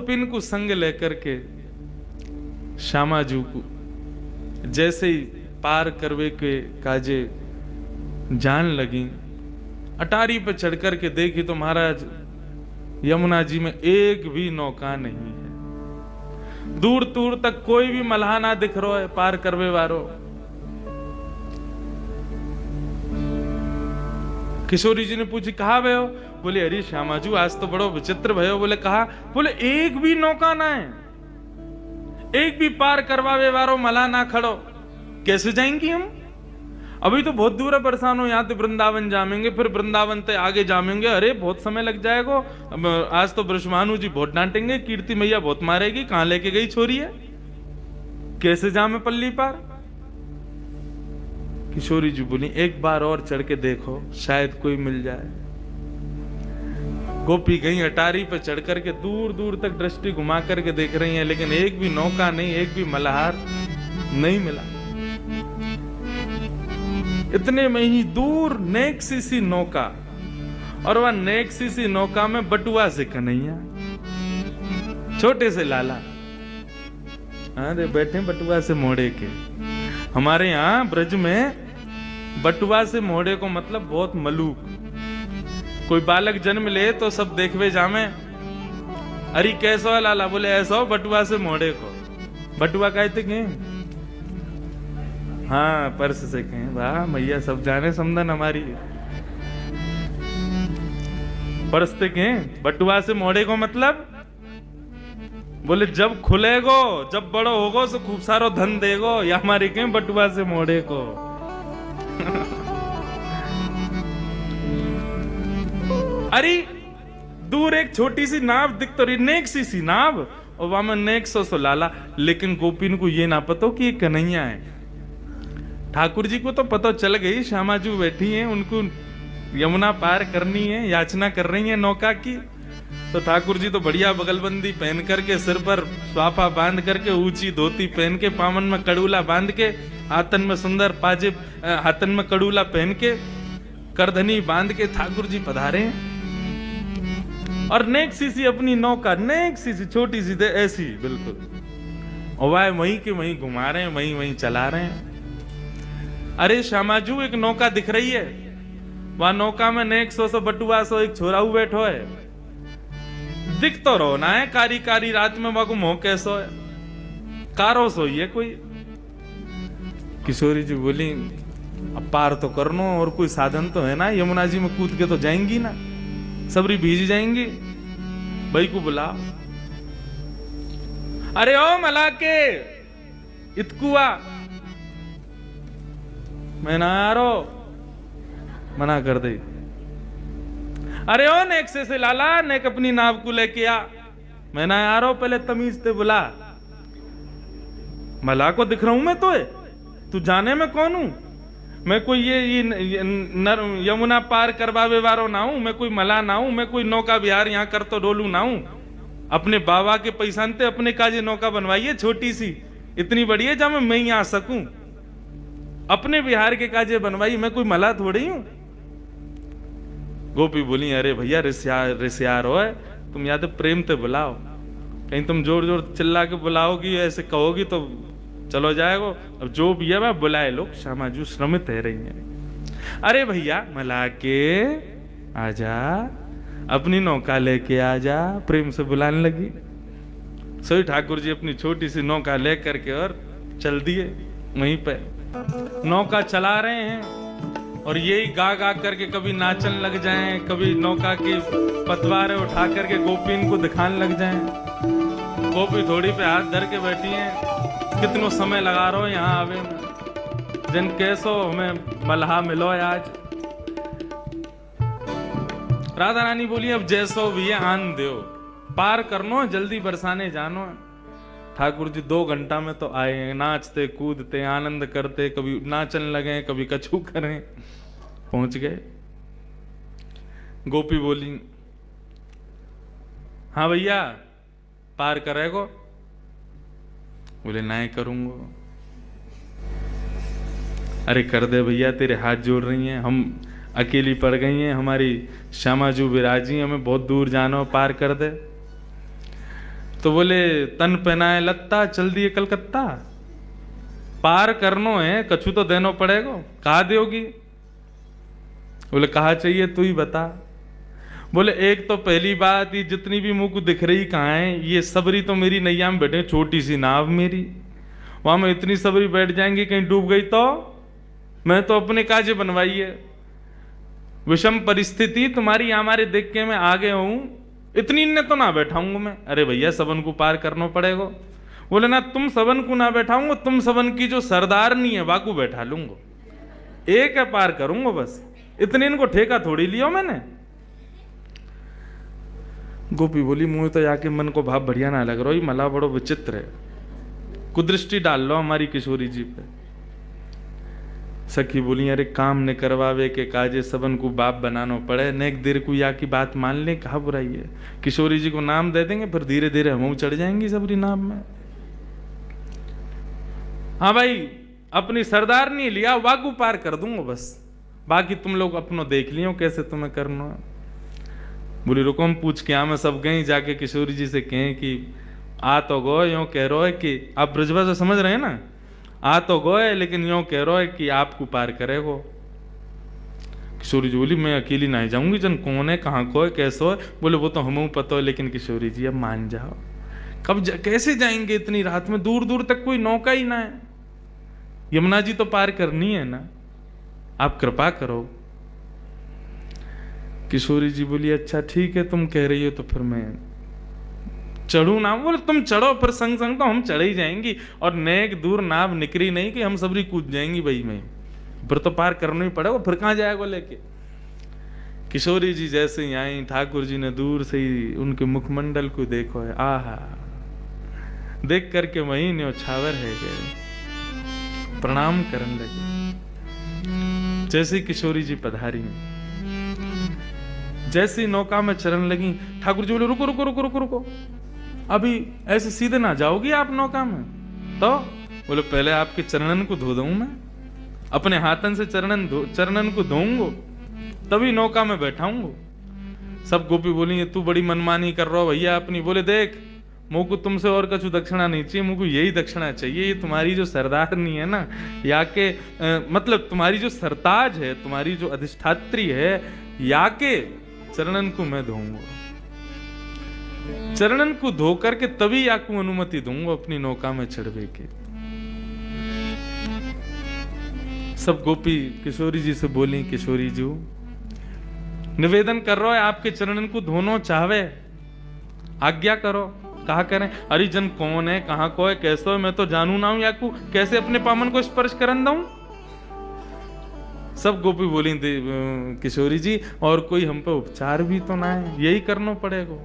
गोपिन को संग लेकर के श्यामाजू को जैसे ही पार करवे के काजे जान लगी, अटारी पे चढ़ करके देखी तो महाराज यमुना जी में एक भी नौका नहीं है, दूर दूर तक कोई भी मल्हा ना दिख रहा है पार करवे वारो। किशोरी जी ने पूछी कहा भयो? बोले अरे श्यामाजू आज तो बड़ो विचित्र भयो। बोले कहा? बोले एक भी नौका ना है, एक भी पार करवावे वारो मल्हा ना खड़ो, कैसे जाएंगी हम? अभी तो बहुत दूर है, परेशान हो, यहाँ तो वृंदावन जामेंगे, फिर वृंदावन से आगे जामेंगे, अरे बहुत समय लग जाएगा। आज तो ब्रह्मानु जी बहुत डांटेंगे, कीर्ति मैया बहुत मारेगी, कहां लेके गई छोरी है, कैसे जामे पल्ली पार? किशोरी जी बोली एक बार और चढ़ के देखो, शायद कोई मिल जाए। गोपी गई अटारी पे चढ़ करके दूर दूर तक दृष्टि घुमा करके देख रही हैं, लेकिन एक भी नौका नहीं, एक भी मल्हार नहीं मिला। इतने में ही दूर नेक सी नौका, और वह नेक सी नौका में बटुआ से कन्हैया, छोटे से लाला, अरे बैठे बटुआ से मोड़े के। हमारे यहाँ ब्रज में बटुआ से मोड़े को मतलब बहुत मलूक। कोई बालक जन्म ले तो सब देखवे जामे, अरे कैसा है लाला? बोले ऐसा हो बटुआ से मोड़े को। बटुआ कहते के? हाँ पर्स से कहें। वाह मैया सब जाने समझन हमारी। पर्स से कहें बटुआ से मोड़े को मतलब? बोले जब खुलेगो, जब बड़ो होगो तो खूब सारो धन देगो, या हमारी कहें बटुआ से मोड़े को। अरे दूर एक छोटी सी नाव दिख तो रही, नेक सी नाव, और वहां में नेक सो लाला। लेकिन गोपिन को ये ना पता कि ये कन्हैया है। ठाकुर जी को तो पता चल गई, श्यामाजू बैठी हैं, उनको यमुना पार करनी है, याचना कर रही है नौका की। तो ठाकुर जी तो बढ़िया बगलबंदी पहन करके, सिर पर स्वाफा बांध करके, ऊंची धोती पहन के, पावन में कड़ूला बांध के, हाथन में सुंदर पाजेब, हाथन में कड़ूला पहन के, करधनी बांध के ठाकुर जी पधारे हैं। और नेक सी अपनी नौका, नेक सी छोटी सी ऐसी बिल्कुल, और वह वहीं के वहीं घुमा रहे हैं, वहीं वहीं चला रहे हैं। अरे श्यामाजू एक नौका दिख रही है, वह नौका में नेक सो बटुआ सो एक छोरा बैठो है, दिख तो रहो ना है, कारी कारी रात में वह मोह कैसो है, कारो सोई है कोई। किशोरी जी बोली अब पार तो करनो, और कोई साधन तो है ना, यमुना जी में कूद के तो जाएंगी ना, सबरी भीज जाएंगी। भाई को बुलाओ। अरे ओ मला के इतकुआ, मैं ना आ रो, मना कर दे। अरे ओ नेक से लाला, नेक अपनी नाव को लेके आ, मैं ना आ रहा हूं, पहले तमीज से बुला। मला को दिख रहा हूं मैं तो, तू जाने में कौन हूं? मैं कोई ये यमुना पार करवावे वारो ना हूं, मैं कोई मला ना हूं, मैं कोई नौका बिहार यहाँ कर तो डोलू ना हूं। अपने बाबा के पैसा ते अपने काजे नौका बनवाइए छोटी सी, इतनी बड़ी है जब मैं यहाँ आ सकूं। अपने बिहार के काजे बनवाई, मैं कोई मला थोड़ी हूं। गोपी बोली अरे भैया रिश्यार हो, तुम या तो प्रेम से बुलाओ, कहीं तुम जोर जोर चिल्ला के बुलाओगी, ऐसे कहोगी तो चलो जाएगो। अब जो भी है वह बुलाए लोग, श्यामाजू श्रमित है रही है। अरे भैया मला के आजा, अपनी नौका लेके आजा, प्रेम से बुलाने लगी। सोई ठाकुर जी अपनी छोटी सी नौका लेकर के और चल दिए, वहीं पे नौका चला रहे हैं, और यही गा गा करके कभी नाचन लग जाएं, कभी नौका की पतवारें उठा करके गोपी को दिखाने लग जाएं। गोपी थोड़ी पे हाथ धर के बैठी हैं, कितनो समय लगा रहो यहाँ आवे में, जिन कैसो हमें मल्हा मिलो आज। राधा रानी बोली अब जैसो भी है आन दो, पार करनो, जल्दी बरसाने जानो। ठाकुर जी 2 घंटा में तो आए, नाचते कूदते आनंद करते, कभी नाचन लगे, कभी कछू करें, पहुंच गए। गोपी बोली हाँ भैया पार करेगो? बोले नहीं करूंगा। अरे कर दे भैया, तेरे हाथ जोड़ रही हैं, हम अकेली पड़ गई हैं, हमारी श्यामाजू विराजी, हमें बहुत दूर जाना, पार कर दे। तो बोले तन पहनाए लत्ता चल दिए कलकत्ता, पार करनो है कछु तो देनो पड़ेगा, कहा दोगी? बोले कहा चाहिए तू ही बता। बोले एक तो पहली बात, ये जितनी भी मुंह को दिख रही कहाँ है, ये सबरी तो मेरी नैया में बैठे, छोटी सी नाव मेरी, वहां में इतनी सबरी बैठ जाएंगी कहीं डूब गई तो मैं तो अपने काजे बनवाई है। विषम परिस्थिति तुम्हारी हमारे देख के मैं आगे हूं, इतनी ने तो ना बैठाऊंगा मैं। अरे भैया सबन को पार करना पड़ेगा। बोले ना तुम सबन को ना बैठाऊंगा, तुम सबन की जो सरदारनी है वाकू बैठा लूंगा, एक है पार करूंगा बस, इतने इनको ठेका थोड़ी लिया मैंने। गोपी बोली मुंह तो जाके मन को भाव बढ़िया ना लग रहा, ये मला बड़ो विचित्र है, कुदृष्टि डाल लो हमारी किशोरी जी पे। सखी बोली अरे काम ने करवावे के काजे सबन को बाप बनाना पड़े, नेक देर को या की बात मान ले, कहा बुराई है। किशोरी जी को नाम दे देंगे फिर धीरे धीरे हम चढ़ जाएंगी सबरी नाम में। हाँ भाई अपनी सरदार नहीं लिया, वाकू पार कर दूंगा बस, बाकी तुम लोग अपनो देख लियो कैसे तुम्हें करना है। बोली रुको हम पूछ के मैं सब गए जाके किशोरी जी से कहें कि आ तो गो यूं कह रहा है कि आप ब्रजभाषा समझ रहे हैं ना, आ तो गो है लेकिन यूं कह रहा है कि आपको पार करेगो। किशोरी जी बोली मैं अकेली नहीं जाऊंगी, जन कौन है कहाँ को है कैसो है। बोले वो तो हमें पता है, लेकिन किशोरी जी अब मान जाओ, कैसे जाएंगे इतनी रात में, दूर दूर तक कोई नौका ही ना है, यमुना जी तो पार करनी है ना, आप कृपा करो। किशोरी जी बोली अच्छा ठीक है तुम कह रही हो तो फिर मैं चढ़ू ना। बोले तुम चढ़ो फिर संग संग तो हम चढ़े ही जाएंगी, और नेक दूर नाव निकरी नहीं कि हम सबरी कूद जाएंगी भाई, मैं फिर तो पार करना ही पड़ेगा, फिर कहां जाएगा लेके। किशोरी जी जैसे ही आई ठाकुर जी ने दूर से ही उनके मुखमंडल को देखो है, आहा देख करके वही न्योछावर है गए, प्रणाम करने लगे। जैसे किशोरी जी पधारी, जैसी नौका में चरण लगी, ठाकुर जी बोले रुको रुको रुको रुको रुको, अभी ऐसे सीधे ना जाओगी आप नौका में। तो बोले पहले आपके चरणन को धो दूं मैं, अपने हाथन से चरणन को धोऊंगा तभी नौका में बैठाऊंगा। सब गोपी बोली तू बड़ी मनमानी कर रहा हो भैया अपनी। बोले देख मुझ को तुमसे और कछु दक्षिणा नहीं चाहिए, मुझको यही दक्षिणा चाहिए, ये तुम्हारी जो सरदारनी है ना, या के मतलब तुम्हारी जो सरताज है, तुम्हारी जो अधिष्ठात्री है, या के चरणन को मैं धोऊंगा, चरणन को धो करके तभी याकू अनुमति दूंगा अपनी नौका में चढ़वे के। सब गोपी किशोरी जी से बोली किशोरी जी निवेदन कर रहा है आपके चरणन को धोनो चाहवे, आज्ञा करो। कहा करें अरे जन कौन है कहां को है कैसो है, मैं तो जानू ना हूं याकू कैसे अपने पामन को स्पर्श करन दूं। सब गोपी बोली किशोरी जी और कोई हम पे उपचार भी तो ना है, यही करना पड़ेगा,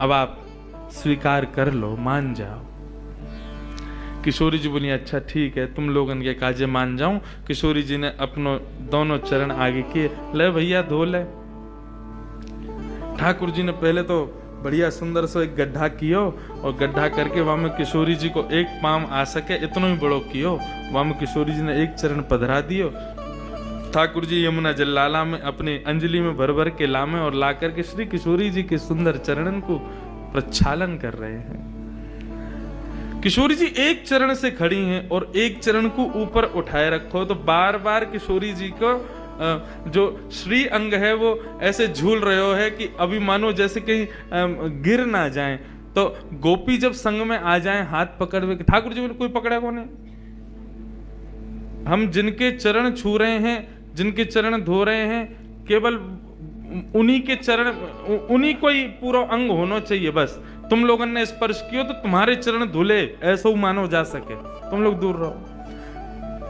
अब आप स्वीकार कर लो, मान जाओ। किशोरी जी बोली अच्छा ठीक है तुम लोगन के काजे मान जाऊं। किशोरी जी ने अपनो दोनों चरण आगे किए, ले भैया धो ले। ठाकुर जी ने पहले तो बढ़िया सुंदर सो एक गड्ढा कियो, और गड्ढा करके वहां में किशोरी जी को एक पाम आ सके इतना ही बड़ो कियो, वहां में किशोरी जी ने एक चरण पधरा दियो। ठाकुर जी यमुना जल लाला में अपने अंजलि में भर भर के लामे और ला करके श्री किशोरी जी के सुंदर चरणन को प्रक्षालन कर रहे हैं। किशोरी जी एक चरण से खड़ी हैं और एक चरण को ऊपर उठाए रखो, तो बार बार किशोरी जी को जो श्री अंग है वो ऐसे झूल रहे हो है कि अभी मानो जैसे कहीं गिर ना जाएं। तो गोपी जब संग में आ जाएं हाथ पकड़ के, ठाकुर जी कोई पकड़ेगा नहीं, हम जिनके चरण छू रहे हैं, जिनके चरण धो रहे हैं, केवल उन्हीं के चरण, उन्हीं को ही पूरा अंग होना चाहिए बस। तुम लोगों ने स्पर्श किया तो तुम्हारे चरण धुले ऐसा मानो जा सके, तुम लोग दूर रहो।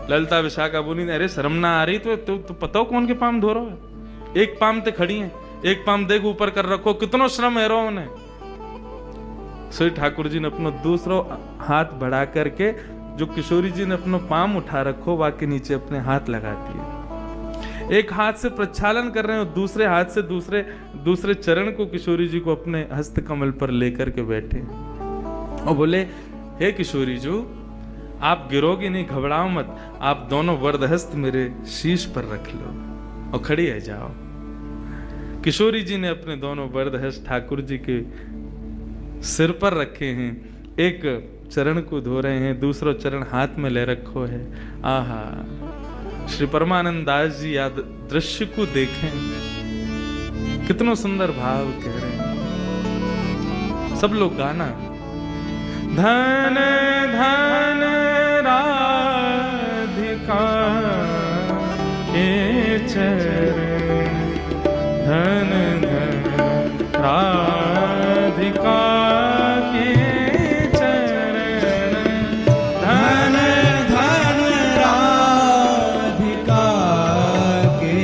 ललिता विशाखा बोली अरे शर्म ना आ रही तो पता हो कौन के पाम धो रहा है, एक पाम ते खड़ी है, एक पाम देख ऊपर कर रखो, कितनो श्रम है रो उन्हें। श्री ठाकुर जी ने अपना दूसरा हाथ बढ़ा करके जो किशोरी जी ने अपना पाम उठा रखो वाके नीचे अपने हाथ लगा दिए, एक हाथ से प्रक्षालन कर रहे हो, दूसरे हाथ से दूसरे चरण को किशोरी जी को अपने हस्त कमल पर लेकर के बैठे और बोले हे किशोरी जी आप गिरोगी नहीं, घबराओ मत, आप दोनों वरदहस्त मेरे शीश पर रख लो और खड़ी है जाओ। किशोरी जी ने अपने दोनों वरदहस्त ठाकुर जी के सिर पर रखे हैं, एक चरण को धो रहे हैं, दूसरा चरण हाथ में ले रखो है। आहा, श्री परमानंद दास जी याद दृश्य को देखें, कितना सुंदर भाव कह रहे हैं। सब लोग गाना। धन धन राधिका के चरण, धन धन राधिका के चरण, धन धन राधिका के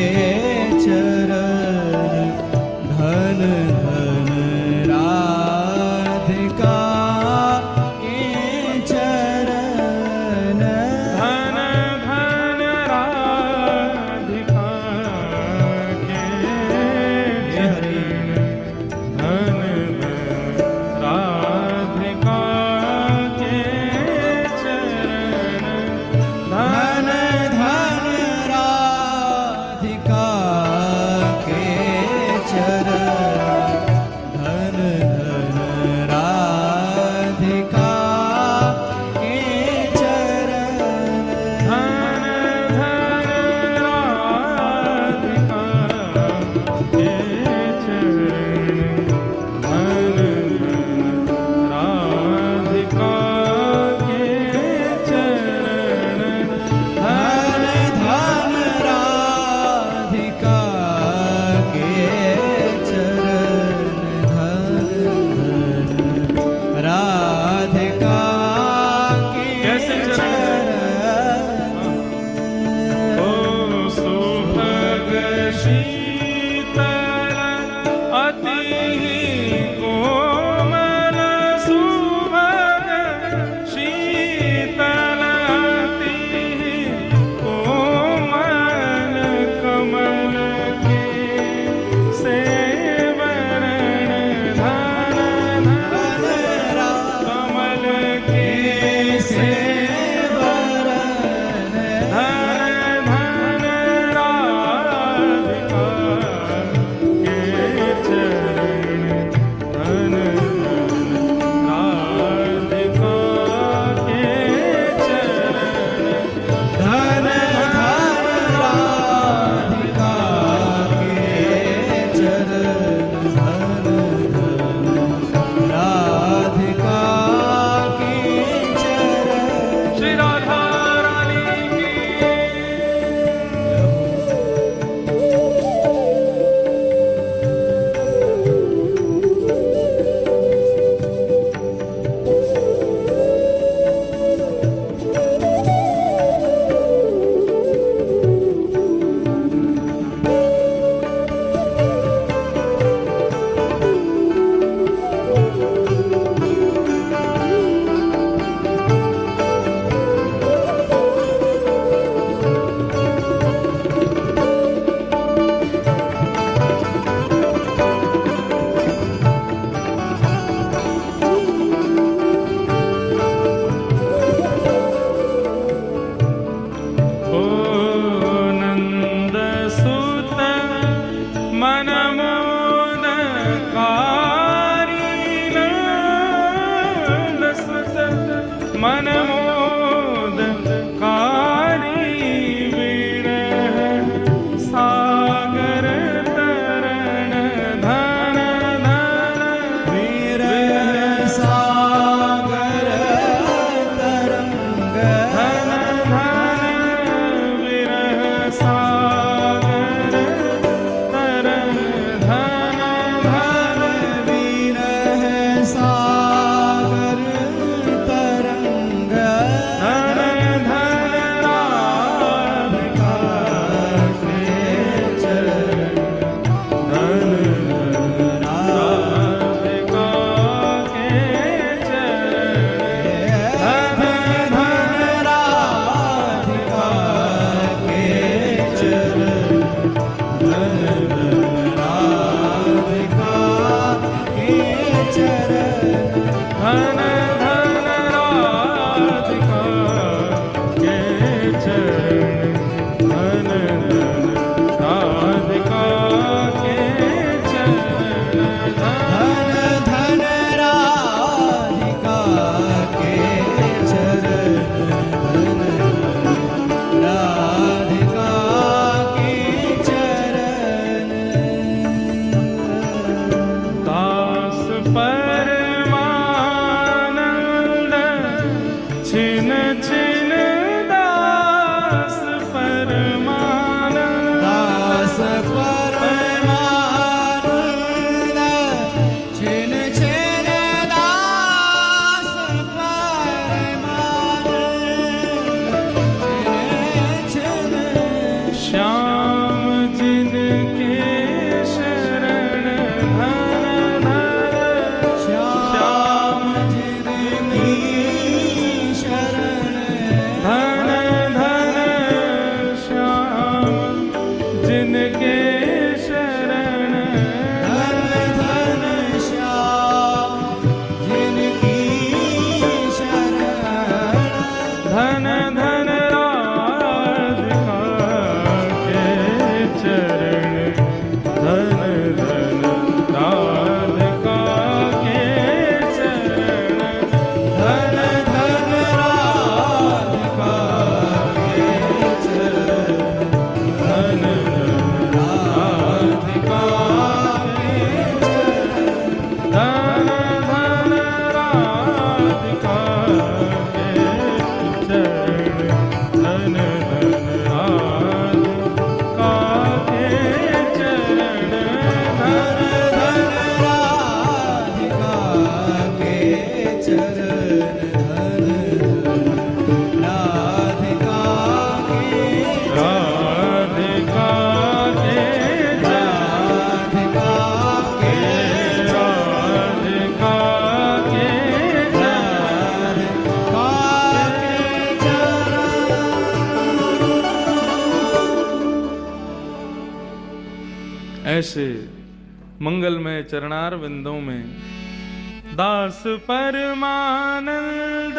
चरण, धन धन राधिका के चरण, धन धन राधिका के चरण, धन धन राधिका के चरण, धन धन राधिका के चरण, धन धन राधिका के चरण, धन धन राधिका के चरण, धन धन राधिका के चरण, धन धन राधिका के चरण, धन धन राधिका के कैसे चरण, ओ सुभग शीतल अति कोमल, सुभग शीतल अति कोमल, कमल के सेवन, धन धन कमल के सेवन, धन धन राधिका के चरण, धन धन राधिका के चरण, धन धन राधिका के चरण, धन धन राधिका के चरण। श्री राधा रानी की ओ नंद सुत मनमोदकारी, नंद सुत मनमोदकारी, विरह सागर तरण, धन धन विरह सागर तरंग, धन धन विरह सागर तरंग, धन धन विरह सागर तरंग, धन धन राधिका के चरण, धन धन राधिका के चरण, धन धन राधिका के चरण, धन धन राधिका के चरण, धन धन राधिका के चरण, धन धन राधिका के चरण, धन धन राधिका चरण धन राधिका के राधिका के राधिका के राधिका के राधिका के चरण। ऐसे मंगलमय चरणार विंदों में दास परमानंद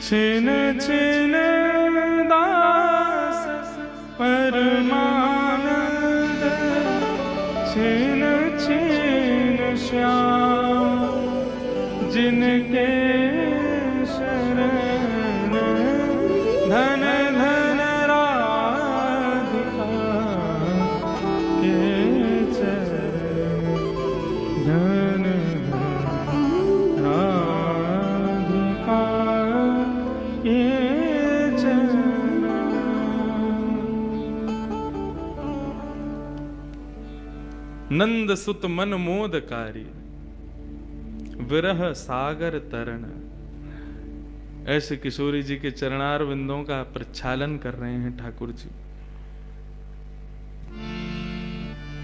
छिन छिन दास परमानंद छिन छिन श्याम जिनके शरण धन धन राधिका के चरण धन राधिका के चरण। नंद सुत मन मोदकारी विरह सागर तरण। ऐसे किशोरी जी के चरणार विंदों का प्रक्षालन कर रहे हैं ठाकुर जी।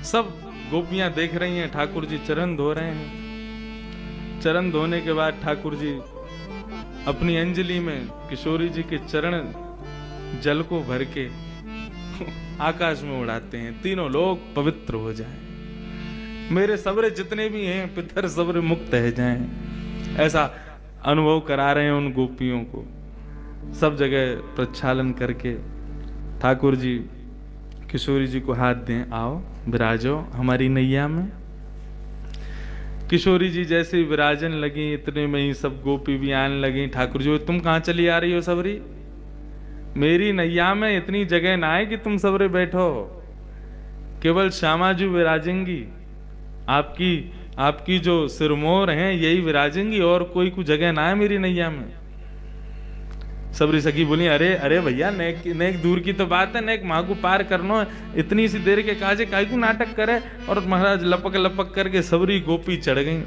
सब गोपियां देख रही हैं, ठाकुर जी चरण धो रहे हैं। चरण धोने के बाद ठाकुर जी अपनी अंजलि में किशोरी जी के चरण जल को भर के आकाश में उड़ाते हैं, तीनों लोग पवित्र हो जाएं, मेरे सबरे जितने भी हैं पितर सबरे मुक्त रह जाएं। ऐसा अनुभव करा रहे हैं उन गोपियों को। सब जगह प्रक्षालन करके ठाकुर जी किशोरी जी को हाथ दें, आओ विराजो हमारी नैया में। किशोरी जी जैसे ही विराजन लगी, इतने में ही सब गोपी भी आने लगी। ठाकुर जी, तुम कहाँ चली आ रही हो सबरी? मेरी नैया में इतनी जगह ना है कि तुम सबरे बैठो, केवल श्यामा जी विराजेंगी, आपकी जो सिरमोर हैं यही विराजेंगी, और कोई कुछ जगह ना है मेरी नैया में। सबरी सखी बोली, अरे अरे भैया, नेक दूर की तो बात है, नेक माँ को पार करनो है, इतनी सी देर के काजे काई को नाटक करे। और महाराज लपक लपक करके सबरी गोपी चढ़ गई।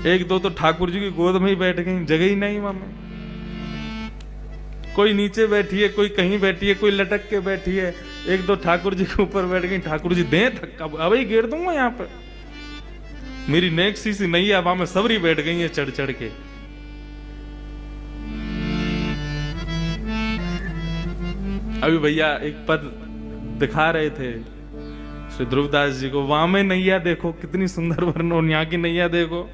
एक दो तो ठाकुर जी की गोद में ही बैठ गई, जगह ही नहीं वहां में। कोई नीचे बैठी है, कोई कहीं बैठी है, कोई लटक के बैठी है। एक दो ठाकुर जी के ऊपर बैठ गई। ठाकुर जी दे थक्का, अब ही गिर दूंगा यहाँ पे। मेरी नेक सी नहीं है, वहां में सबरी बैठ गई है चढ़ चढ़ के। अभी भैया एक पद दिखा रहे थे श्री ध्रुवदास जी को, वहां में नैया देखो कितनी सुंदर वर्णन, यहाँ की नैया देखो।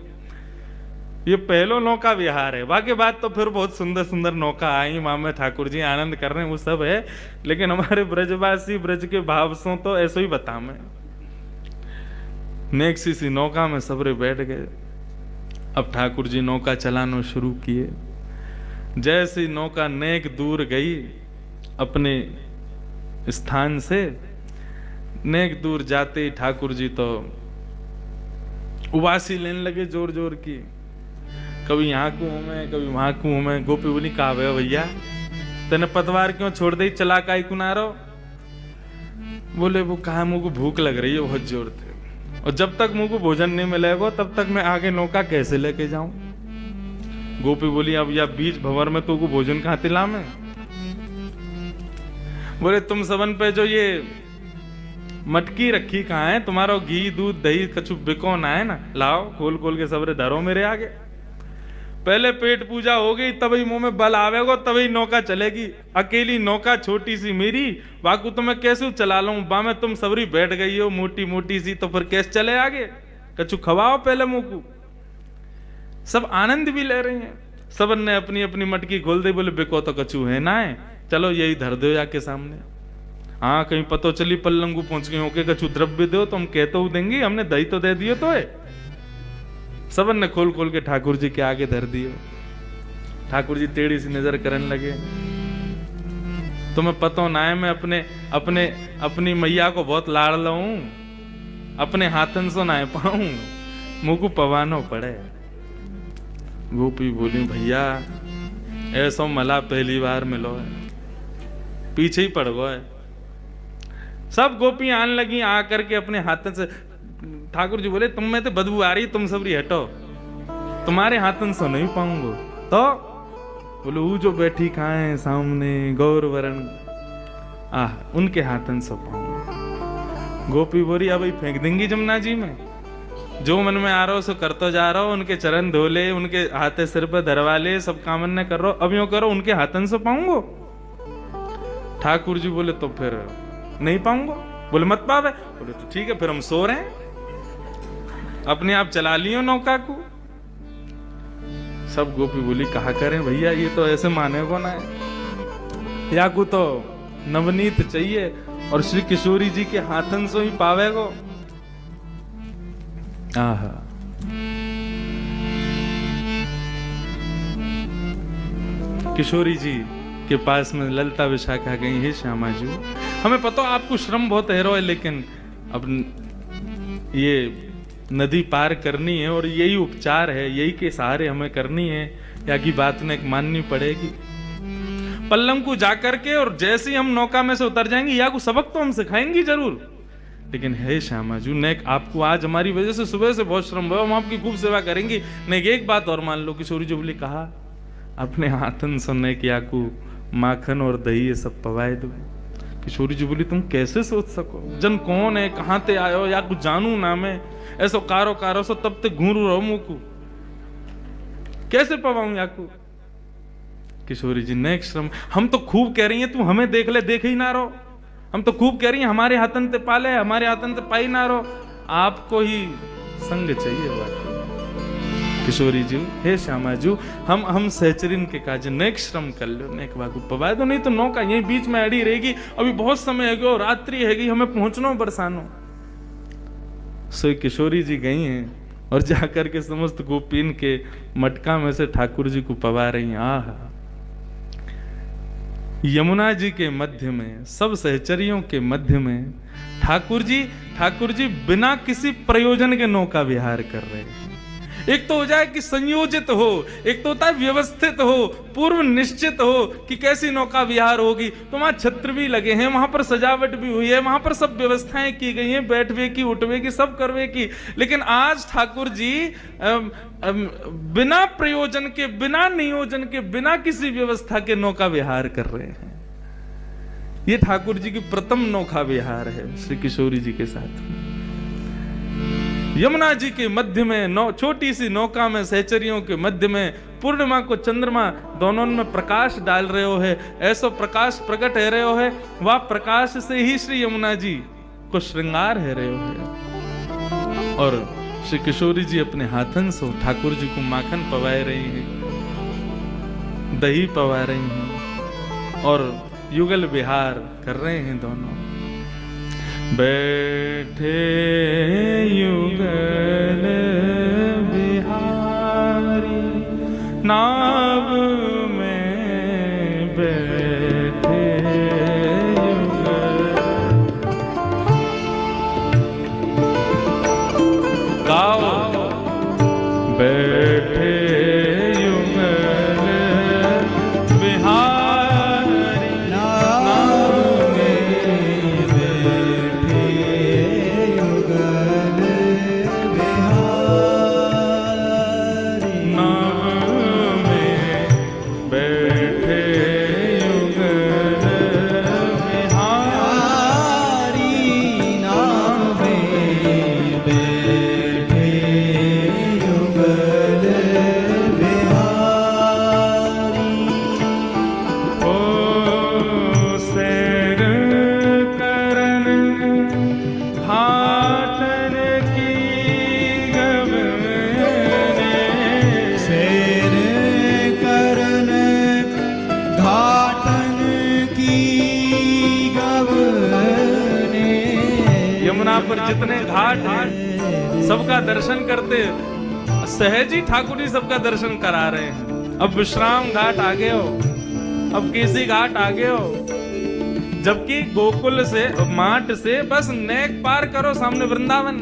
ये पहलो नौका विहार है, बाकी बात तो फिर बहुत सुंदर सुंदर नौका आई, वहां में ठाकुर जी आनंद कर रहे हैं, वो सब है। लेकिन हमारे ब्रजवासी ब्रज के भाव सो तो ऐसो ही बता मैं। नेक सी नौका में सबरे बैठ गए। अब ठाकुर जी नौका चलाना शुरू किए। जैसी नौका नेक दूर गई अपने स्थान से, नेक दूर जाते ही ठाकुर जी तो उबासी लेने लगे जोर जोर की। कभी यहाँ को हूं मैं, कभी वहां को हूं मैं। गोपी बोली, कहा भैया तेने पतवार क्यों छोड़ दी, चला काई कुनारो? बोले, वो कहा मुझको भूख लग रही है बहुत जोर थे, और जब तक मुझको भोजन नहीं मिलेगा तब तक मैं आगे नौका कैसे लेके जाऊं। गोपी बोली, अब या बीच भंवर में तुमको भोजन कहाँ तिला में? बोले, तुम सबन पे जो ये मटकी रखी कहाँ है? तुम्हारा घी दूध दही कछु बिकोना है ना, लाओ खोल खोल के सबरे धरो मेरे आगे। पहले पेट पूजा हो गई, तभी मुंह में बल आवेगा, तभी नौका चलेगी। अकेली नौका छोटी सी मेरी, बाकू तो मैं कैसे चला लूं? बा में तुम सबरी बैठ गई हो मोटी मोटी सी, तो फिर कैसे चले आगे? कछु खवाओ पहले मुंह को। सब आनंद भी ले रहे हैं, सबन ने अपनी अपनी मटकी खोल दी। बोले, बिको तो कछु है ना है, चलो यही धर दो जाके सामने। हाँ, कहीं पतो चली पल्लंगू पहुंच गए होके कछु द्रव्य दो तो हम कहते देंगे, हमने दही तो दे दियो तो है। सबन ने खोल खोल के ठाकुर जी के आगे धर दियो। ठाकुर जी टेढ़ी सी नजर करने लगे। तुम्हें पतो ना है, मैं अपनी मैया को बहुत लाड़ लूं, अपने हाथन से ना पाऊं, मुझको पवानो पड़े। गोपी बोली, भैया ऐसा मला पहली बार मिलो है, पीछे ही पड़ गए। सब गोपियां आने लगी आकर के अपने हाथन से। ठाकुर जी बोले, तुम में तो बदबू आ रही, तुम सबरी हटो। तुम्हारे हाथन से नहीं पाऊंगा। तो बोले वो जो बैठी खाए सामने गौर वरण, उनके हाथन से पाऊंगा। गोपी बोरी अब फेंक देंगी जमुना जी में, जो मन में आ रहा हो सो करते जा रहा हो, उनके चरण धोले, उनके हाथे सिर पर धरवा ले, सब काम न कर रहा हो, अब यूं करो उनके हाथन से पाऊंगो। ठाकुर जी बोले तो फिर नहीं पाऊंगा। बोले मत पावे। बोले तो ठीक है, फिर हम सो रहे हैं, अपने आप चला लियो नौका को। सब गोपी बोली कहा करें भैया, ये तो ऐसे माने को ना है, या को तो नवनीत चाहिए और श्री किशोरी जी के हाथन से ही पावेगो। आहा, किशोरी जी के पास में ललिता विशाखा गई, हे श्यामा जी हमें पता आपको श्रम बहुत है, लेकिन अब ये नदी पार करनी है और यही उपचार है, यही के सहारे हमें करनी है, या की बात ने माननी पड़ेगी। पल्लम को जाकर के और जैसे ही हम नौका में से उतर जाएंगे, या को सबक तो हम सिखाएंगे जरूर, लेकिन हे श्यामा जी नेक आपको आज हमारी वजह से सुबह से बहुत श्रम हुआ, हम आपकी खूब सेवा करेंगे। नेक एक बात और मान लो, किशोरी जी बोली कहा अपने हाथन सुनने की आकू माखन और दही ये सब पवाए दो। किशोरी जी बोली तुम कैसे सोच सको, जन कौन है, कहां ते आयो, या कुछ जानू ना मैं, ऐसो कारो कारो सो तब ते घूरू रहो मुंह को, कैसे पवाऊं याकू। किशोरी जी नेक श्रम, हम तो खूब कह रही है तू हमें देख ले, देख ही ना रहो, हम तो खूब कह रही हैं हमारे हाथन ते पाले, हमारे हाथन ते पाई ना रहो, आपको ही संग चाहिए बात। किशोरी जी हे श्यामा जी हम सहचरिन के काज नेक श्रम कर लो, नेक बागु पवाए दो, नहीं तो नौका यही बीच में अड़ी रहेगी, अभी बहुत समय है गो, रात्रि हैगी, हमें पहुंचना बरसानो। सो किशोरी जी गई हैं और जाकर के समस्त गोपीन के मटका में से ठाकुर जी को पवा रही हैं। आहा, यमुना जी के मध्य में, सब सहचरियों के मध्य में ठाकुर जी बिना किसी प्रयोजन के नौका विहार कर रहे हैं। एक तो हो जाए कि संयोजित हो, एक तो होता है व्यवस्थित हो, पूर्व निश्चित हो कि कैसी नौका विहार होगी, तो वहां छत्र भी लगे हैं, वहां पर सजावट भी हुई है, वहां पर सब व्यवस्थाएं की गई हैं, बैठवे की, उठवे की, सब करवे की। लेकिन आज ठाकुर जी बिना प्रयोजन के, बिना नियोजन के, बिना किसी व्यवस्था के नौका विहार कर रहे हैं। ये ठाकुर जी की प्रथम नौका विहार है श्री किशोरी जी के साथ। यमुना जी के मध्य में छोटी सी नौका में, सहचरियों के मध्य में, पूर्णिमा को चंद्रमा दोनों में प्रकाश डाल रहे हो है, ऐसा प्रकाश प्रकट है रहे हो है, वह प्रकाश से ही श्री यमुना जी को श्रृंगार है रहे हो है। और श्री किशोरी जी अपने हाथन से ठाकुर जी को माखन पवाए रही हैं, दही पवा रही हैं और युगल विहार कर रहे हैं दोनों। बैठे युगल बिहारी नाव में बैठे युगल, गाओ बैठे युगल बिहारी नाव में बैठे युगल बिहारी, नाव में बैठे युगल बिहारी, नाव में बैठे युगल बिहारी। ओ सैर करन घाटन की गवने, सैर करन घाटन की गवने। यमुना पर जितने घाट हैं सबका दर्शन करते, सहज ही ठाकुर जी सबका दर्शन करा रहे हैं। अब विश्राम घाट आ गए हो, अब केसी घाट आ गए हो, जबकि गोकुल से, माट से बस नेक पार करो, सामने वृंदावन।